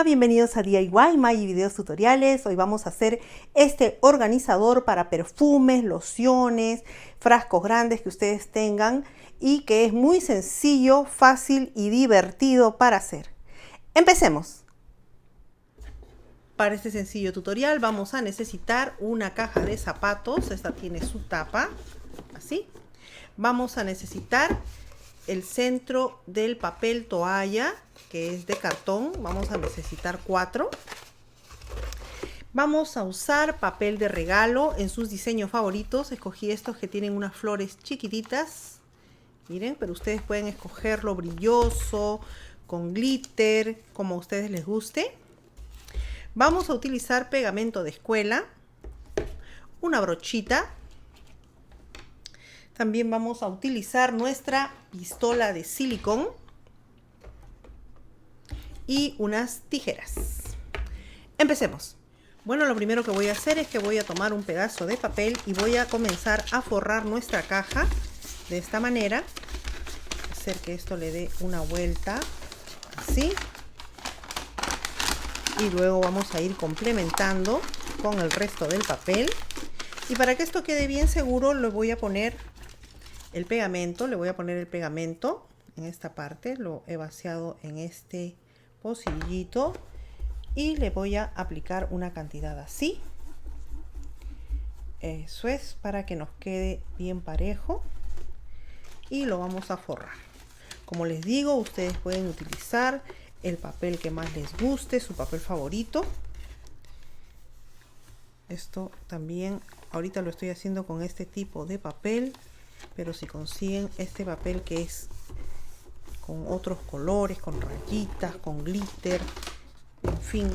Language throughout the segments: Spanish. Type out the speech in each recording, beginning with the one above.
bienvenidos a DIY Maggi Videos Tutoriales. Hoy vamos a hacer este organizador para perfumes, lociones, frascos grandes que ustedes tengan y que es muy sencillo, fácil y divertido para hacer. Empecemos. Para este sencillo tutorial vamos a necesitar una caja de zapatos. Esta tiene su tapa, así. Vamos a necesitar el centro del papel toalla, que es de cartón. Vamos a necesitar 4. Vamos a usar papel de regalo en sus diseños favoritos. Escogí estos que tienen unas flores chiquititas. Miren, pero ustedes pueden escogerlo brilloso, con glitter, como a ustedes les guste. Vamos a utilizar pegamento de escuela, una brochita. También vamos a utilizar nuestra pistola de silicón y unas tijeras. Empecemos. Bueno, lo primero que voy a hacer es que voy a tomar un pedazo de papel y voy a comenzar a forrar nuestra caja de esta manera. Hacer que esto le dé una vuelta así. Y luego vamos a ir complementando con el resto del papel. Y para que esto quede bien seguro, le voy a poner el pegamento. Le voy a poner el pegamento en esta parte. Lo he vaciado en este pocillito. Y le voy a aplicar una cantidad así. Eso es, para que nos quede bien parejo. Y lo vamos a forrar. Como les digo, ustedes pueden utilizar el papel que más les guste, su papel favorito. Esto también, ahorita lo estoy haciendo con este tipo de papel, pero si consiguen este papel que es con otros colores, con rayitas, con glitter, en fin,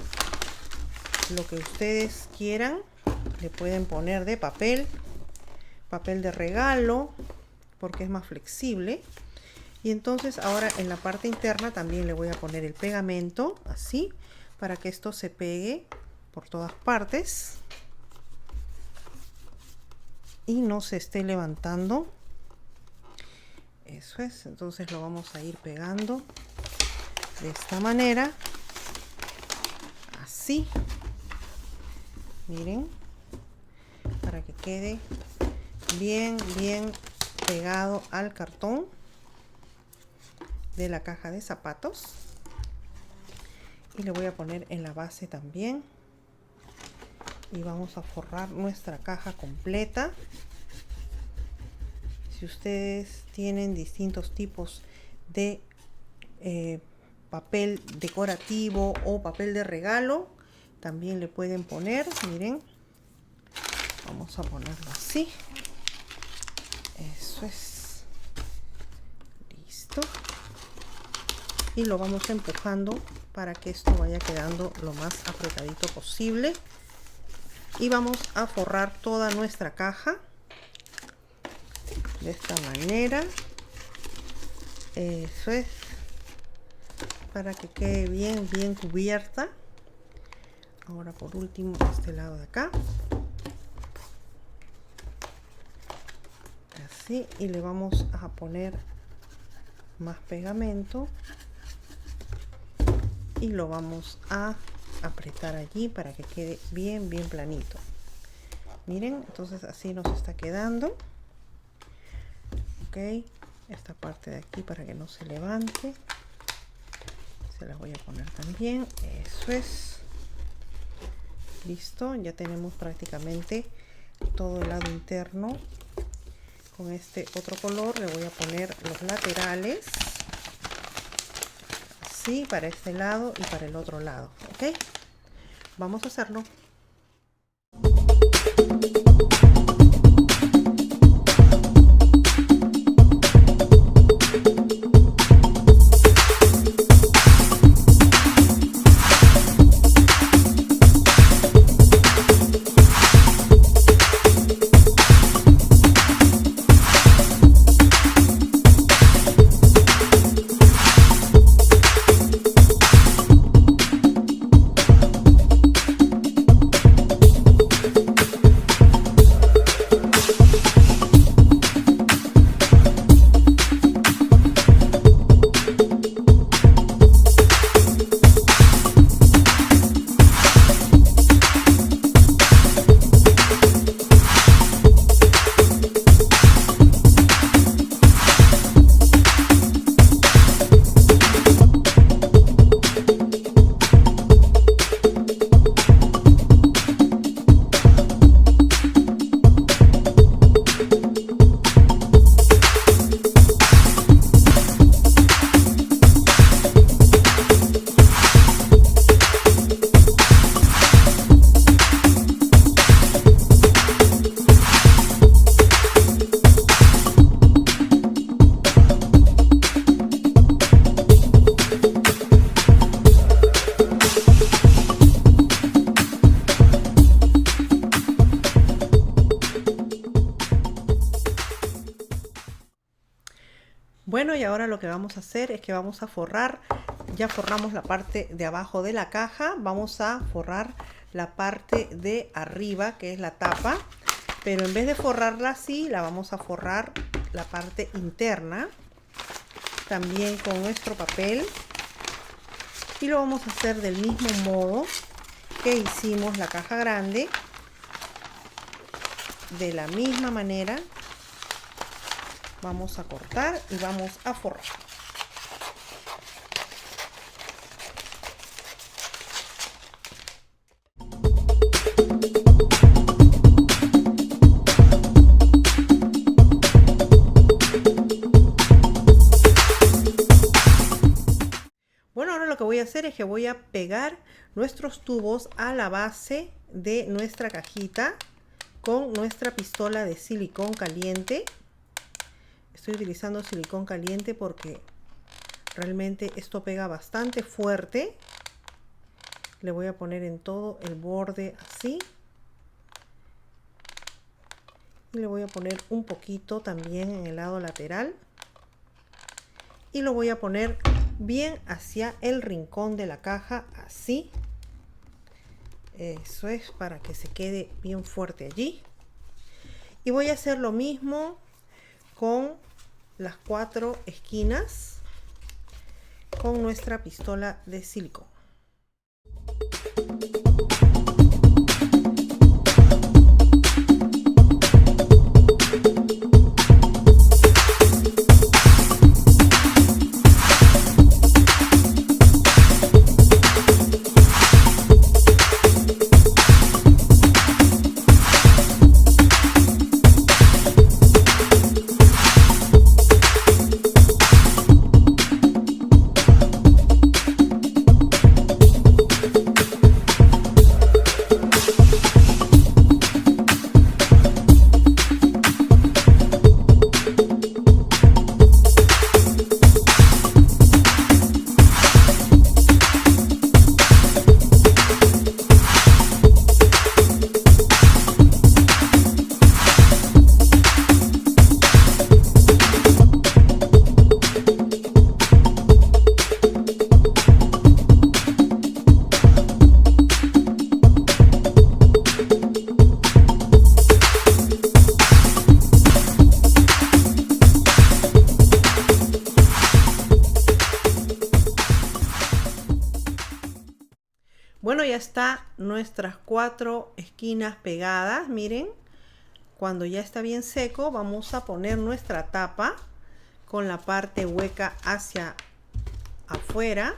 lo que ustedes quieran, le pueden poner de papel de regalo, porque es más flexible. Y entonces ahora en la parte interna también le voy a poner el pegamento, así, para que esto se pegue por todas partes y no se esté levantando. Eso es, entonces lo vamos a ir pegando de esta manera, así, miren, para que quede bien pegado al cartón de la caja de zapatos. Y le voy a poner en la base también. Y vamos a forrar nuestra caja completa. Si ustedes tienen distintos tipos de papel decorativo o papel de regalo, también le pueden poner. Miren, vamos a ponerlo así. Eso es. Listo. Y lo vamos empujando para que esto vaya quedando lo más apretadito posible. Y vamos a forrar toda nuestra caja de esta manera. Eso es, para que quede bien cubierta. Ahora por último este lado de acá, así, y le vamos a poner más pegamento y lo vamos a apretar allí para que quede bien planito. Miren, entonces así nos está quedando. Ok, esta parte de aquí para que no se levante, se la voy a poner también. Eso es. Listo, ya tenemos prácticamente todo el lado interno. Con este otro color le voy a poner los laterales, así, para este lado y para el otro lado. Ok, vamos a hacerlo. Bueno, y ahora lo que vamos a hacer es que vamos a forrar, ya forramos la parte de abajo de la caja, vamos a forrar la parte de arriba, que es la tapa, pero en vez de forrarla así, la vamos a forrar la parte interna, también con nuestro papel, y lo vamos a hacer del mismo modo que hicimos la caja grande, de la misma manera. Vamos a cortar y vamos a forrar. Bueno, ahora lo que voy a hacer es que voy a pegar nuestros tubos a la base de nuestra cajita con nuestra pistola de silicón caliente. Estoy utilizando silicón caliente porque realmente esto pega bastante fuerte. Le voy a poner en todo el borde así. Y le voy a poner un poquito también en el lado lateral. Y lo voy a poner bien hacia el rincón de la caja, así. Eso es para que se quede bien fuerte allí. Y voy a hacer lo mismo con las 4 esquinas con nuestra pistola de silicón. Bueno, ya está nuestras 4 esquinas pegadas. Miren, cuando ya está bien seco, vamos a poner nuestra tapa con la parte hueca hacia afuera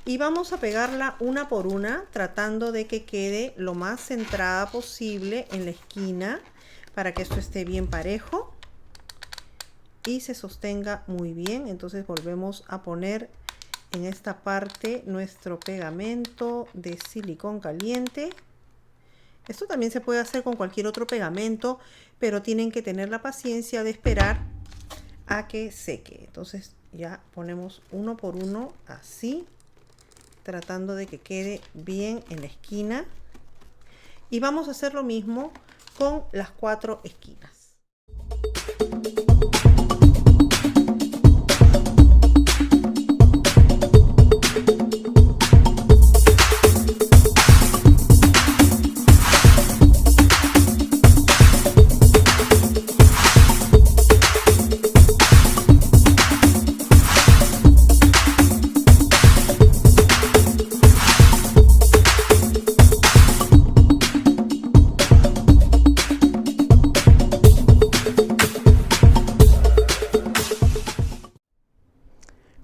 y vamos a pegarla una por una, tratando de que quede lo más centrada posible en la esquina para que esto esté bien parejo y se sostenga muy bien. Entonces volvemos a poner en esta parte nuestro pegamento de silicón caliente. Esto también se puede hacer con cualquier otro pegamento, pero tienen que tener la paciencia de esperar a que seque. Entonces ya ponemos uno por uno así, tratando de que quede bien en la esquina. Y vamos a hacer lo mismo con las 4 esquinas.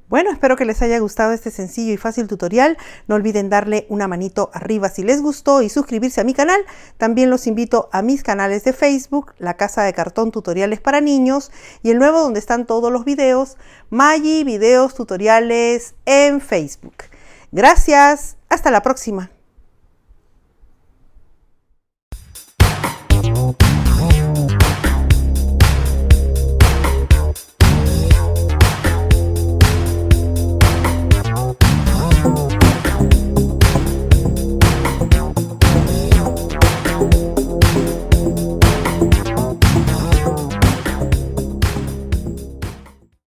Bueno, espero que les haya gustado este sencillo y fácil tutorial. No olviden darle una manito arriba si les gustó y suscribirse a mi canal. También los invito a mis canales de Facebook, La Casa de Cartón Tutoriales para Niños y el nuevo donde están todos los videos, Maggi Videos Tutoriales en Facebook. Gracias, hasta la próxima.